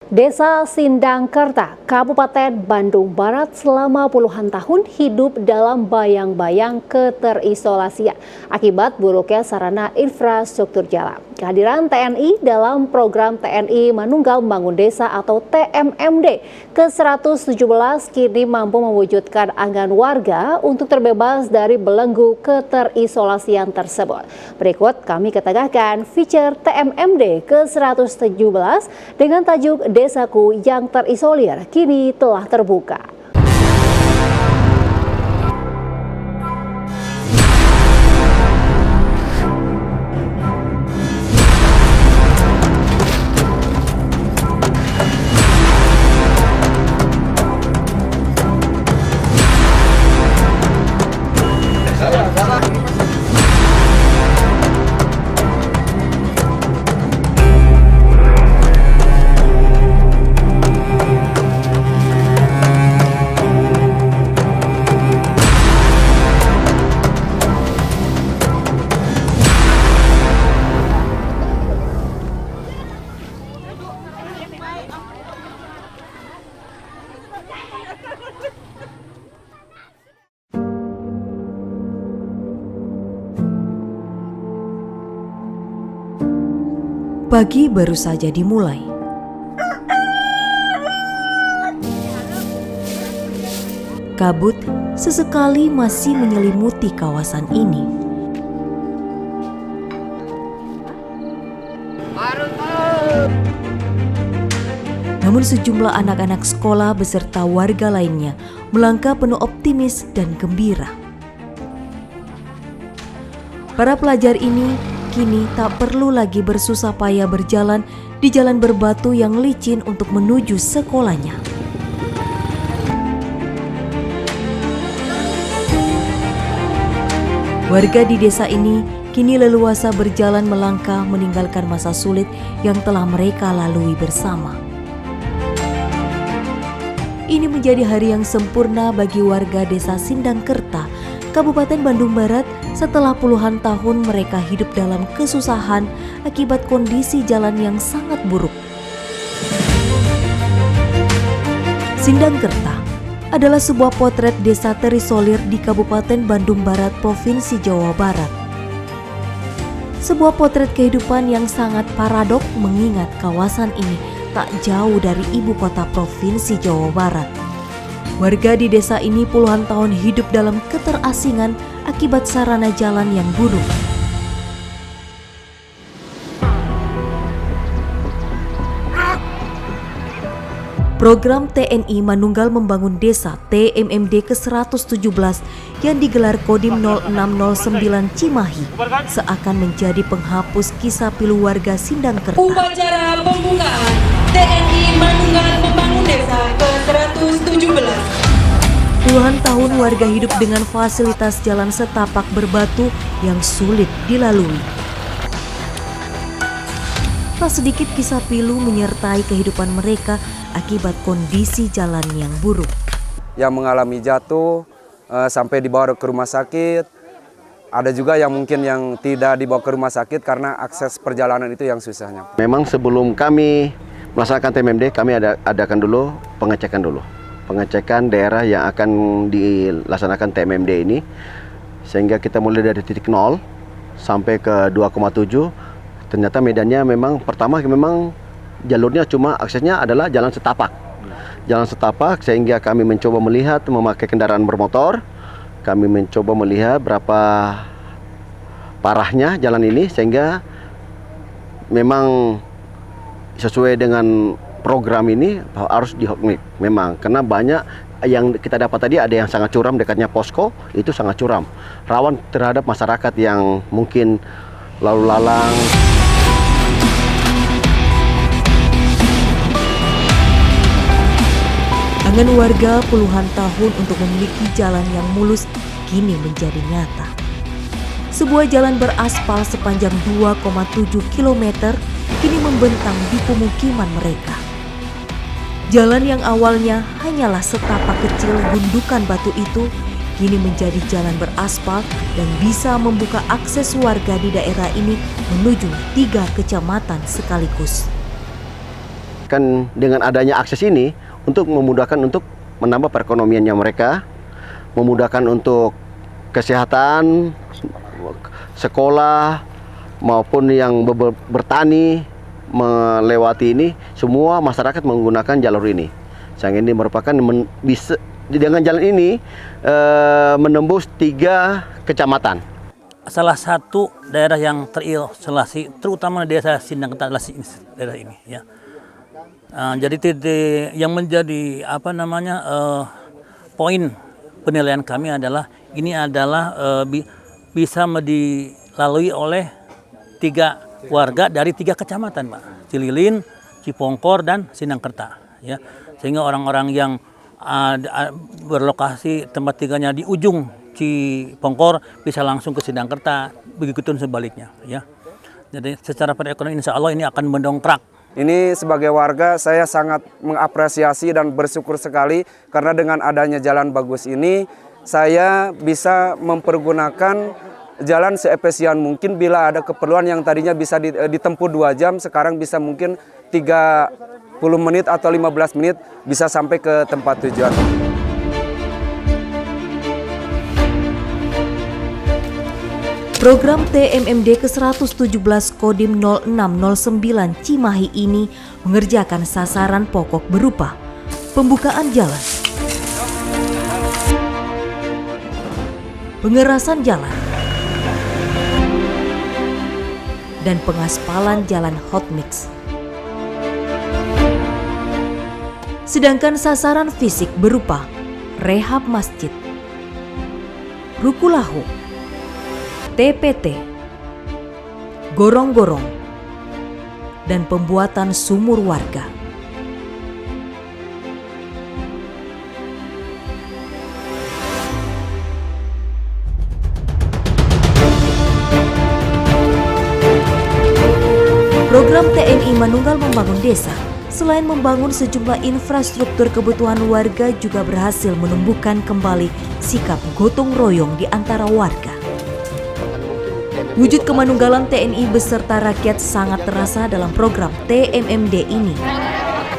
Desa Sindangkerta, Kabupaten Bandung Barat selama puluhan tahun hidup dalam bayang-bayang keterisolasian akibat buruknya sarana infrastruktur jalan. Kehadiran TNI dalam program TNI Manunggal Membangun Desa atau TMMD ke-117 kini mampu mewujudkan angan warga untuk terbebas dari belenggu keterisolasian tersebut. Berikut kami ketengahkan feature TMMD ke-117 dengan tajuk Desaku yang terisolir kini telah terbuka. Pagi baru saja dimulai. Kabut sesekali masih menyelimuti kawasan ini. Namun sejumlah anak-anak sekolah beserta warga lainnya melangkah penuh optimis dan gembira. Para pelajar ini kini tak perlu lagi bersusah payah berjalan di jalan berbatu yang licin untuk menuju sekolahnya. Warga di desa ini kini leluasa berjalan melangkah meninggalkan masa sulit yang telah mereka lalui bersama. Ini menjadi hari yang sempurna bagi warga desa Sindangkerta, Kabupaten Bandung Barat, setelah puluhan tahun mereka hidup dalam kesusahan akibat kondisi jalan yang sangat buruk. Sindangkerta adalah sebuah potret desa terisolir di Kabupaten Bandung Barat, Provinsi Jawa Barat. Sebuah potret kehidupan yang sangat paradok mengingat kawasan ini tak jauh dari ibu kota Provinsi Jawa Barat. Warga di desa ini puluhan tahun hidup dalam keterasingan akibat sarana jalan yang buruk. Program TNI Manunggal Membangun Desa TMMD ke-117 yang digelar Kodim 0609 Cimahi seakan menjadi penghapus kisah pilu warga Sindangkerta. Upacara pembukaan TNI Manunggal Membangun Desa ke-117. Puluhan tahun warga hidup dengan fasilitas jalan setapak berbatu yang sulit dilalui. Tak sedikit kisah pilu menyertai kehidupan mereka akibat kondisi jalan yang buruk. Yang mengalami jatuh sampai dibawa ke rumah sakit. Ada juga yang mungkin yang tidak dibawa ke rumah sakit karena akses perjalanan itu yang susahnya. Memang sebelum kami melaksanakan TMMD, kami adakan dulu pengecekan daerah yang akan dilaksanakan TMMD ini, sehingga kita mulai dari titik 0 sampai ke 2,7. Ternyata medannya memang pertama memang jalurnya cuma aksesnya adalah jalan setapak, sehingga kami mencoba melihat memakai kendaraan bermotor. Kami mencoba melihat berapa parahnya jalan ini, sehingga memang sesuai dengan program ini harus dihokmik memang, karena banyak yang kita dapat tadi ada yang sangat curam dekatnya posko, itu sangat curam, rawan terhadap masyarakat yang mungkin lalu lalang. Angan warga puluhan tahun untuk memiliki jalan yang mulus kini menjadi nyata. Sebuah jalan beraspal sepanjang 2,7 km kini membentang di pemukiman mereka. Jalan yang awalnya hanyalah setapak kecil gundukan batu itu kini menjadi jalan beraspal dan bisa membuka akses warga di daerah ini menuju 3 kecamatan sekaligus. kan dengan adanya akses ini untuk memudahkan untuk menambah perekonomiannya mereka, memudahkan untuk kesehatan, sekolah maupun yang bertani melewati ini, semua masyarakat menggunakan jalur ini. Sehingga ini merupakan bisa dengan jalan ini menembus 3 kecamatan. Salah satu daerah yang terisolasi, terutama desa Sindangkerta adalah daerah ini, ya. Jadi titik yang menjadi poin penilaian kami adalah ini adalah bisa dilalui oleh 3 warga dari 3 kecamatan, Pak. Cililin, Cipongkor, dan Sindangkerta, ya. Sehingga orang-orang yang berlokasi tempat tinggalnya di ujung Cipongkor bisa langsung ke Sindangkerta, begitu sebaliknya, ya. Jadi secara perekonomian insya Allah ini akan mendongkrak. Ini sebagai warga saya sangat mengapresiasi dan bersyukur sekali karena dengan adanya jalan bagus ini saya bisa mempergunakan jalan seefisien mungkin. Bila ada keperluan yang tadinya bisa ditempuh 2 jam, sekarang bisa mungkin 30 menit atau 15 menit bisa sampai ke tempat tujuan. Program TMMD ke-117 Kodim 0609 Cimahi ini mengerjakan sasaran pokok berupa pembukaan jalan, pengerasan jalan, dan pengaspalan jalan hot mix. Sedangkan sasaran fisik berupa rehab masjid, rukulahu, TPT, gorong-gorong, dan pembuatan sumur warga. Program TNI Manunggal Membangun Desa selain membangun sejumlah infrastruktur kebutuhan warga juga berhasil menumbuhkan kembali sikap gotong royong di antara warga. Wujud kemanunggalan TNI beserta rakyat sangat terasa dalam program TMMD ini.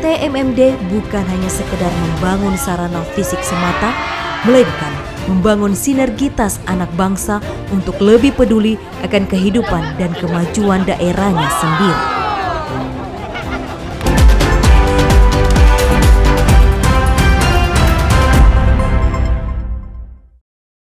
TMMD bukan hanya sekedar membangun sarana fisik semata, melainkan membangun sinergitas anak bangsa untuk lebih peduli akan kehidupan dan kemajuan daerahnya sendiri.